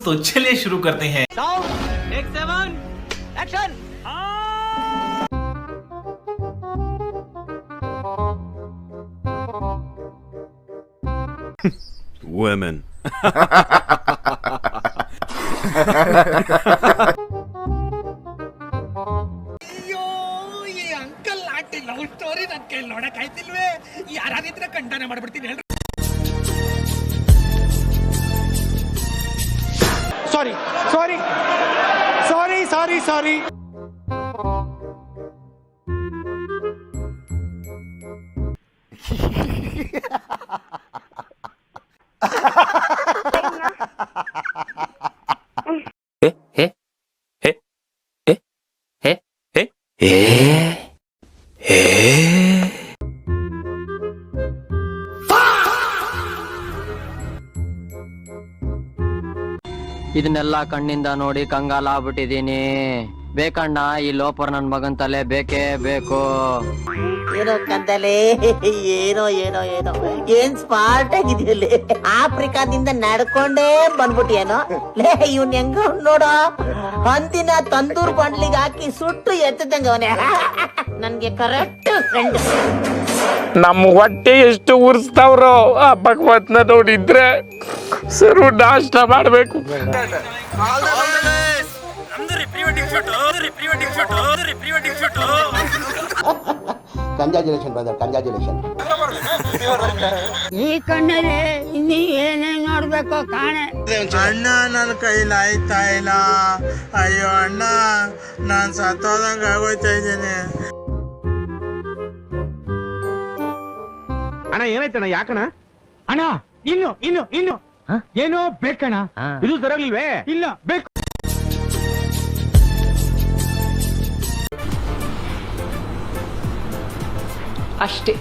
तो चलिए शुरू करते हैं। Take 7 action. Women. ಅಯ್ಯೋ ಈ ಅಂಕಲ್ ಆಂಟಿ ಲವ್ ಸ್ಟೋರಿ ನನ್ ಕೇಳಿ ನೋಡಕ್ ಆಯ್ತಿಲ್ವೇ? ಯಾರಾದಿದ್ರೆ ಖಂಡನೆ ಮಾಡ್ಬಿಡ್ತೀನಿ ಹೇಳ್ರಿ. ಸಾರಿ ಇದನ್ನೆಲ್ಲ ಕಣ್ಣಿಂದ ನೋಡಿ ಕಂಗಾಲ ಆಗ್ಬಿಟ್ಟಿದೀನಿ. ಬೇಕಣ್ಣ, ಈ ಲೋಪರ್ ನನ್ ಮಗನ್ ತಲೆ ಬೇಕೇ ಬೇಕು. ಏನೋ ಕಂದಲೆ, ಏನೋ ಏನೋ ಏನೋ ಏನ್ ಸ್ಮಾರ್ಟ್ ಆಗಿದೆಯಲ್ಲಿ. ಆಫ್ರಿಕಾದಿಂದ ನಡ್ಕೊಂಡೇ ಬಂದ್ಬಿಟ್ಟಿಯೇನೋ ಲೇ. ಇವ್ನ್ ಹೆಂಗ ನೋಡೋ, ಹಂದಿನ ತಂದೂರ್ ಬಂಡ್ಲಿಗೆ ಹಾಕಿ ಸುಟ್ಟು ಎತ್ತದಂಗ ಅವನೇ. ನನ್ಗೆ ಕರೆಕ್ಟ್ ಫ್ರೆಂಡ್. ನಮ್ಮ ಹೊಟ್ಟೆ ಎಷ್ಟು ಉರ್ಸ್ತಾವ್ರೋ ಆ ಭಗವತ್ನ ನೋಡಿದ್ರೆ ಸರು ನಾಷ್ಟ ಮಾಡ್ಬೇಕು. Congratulation brother, congratulation. ಈ ಕಣ್ಣಲ್ಲಿ ಇನ್ನೀ ಏನೇನ್ ನೋಡ್ಬೇಕು ಕಾಣೆ. ಅಣ್ಣ ನನ್ನ ಕೈಲಿ ಆಯ್ತಾ ಇಲ್ಲ. ಅಯ್ಯೋ ಅಣ್ಣ, ನಾನ್ ಸತ್ತೋದಂಗ ಆಗೋಯ್ತಾ ಇದ್ದೀನಿ. ಅಣ್ಣ ಏನಾಯ್ತಣ್ಣ? ಯಾಕಣ್ಣ? ಅಣ್ಣ ಇನ್ನು ಏನೋ ಬೇಕಣ್ಣ. ಇದು ಸರಿಯಾಗ್ಲಿಲ್ವೇ? ಇಲ್ಲ ಬೇಕು. ಅಷ್ಟೇ.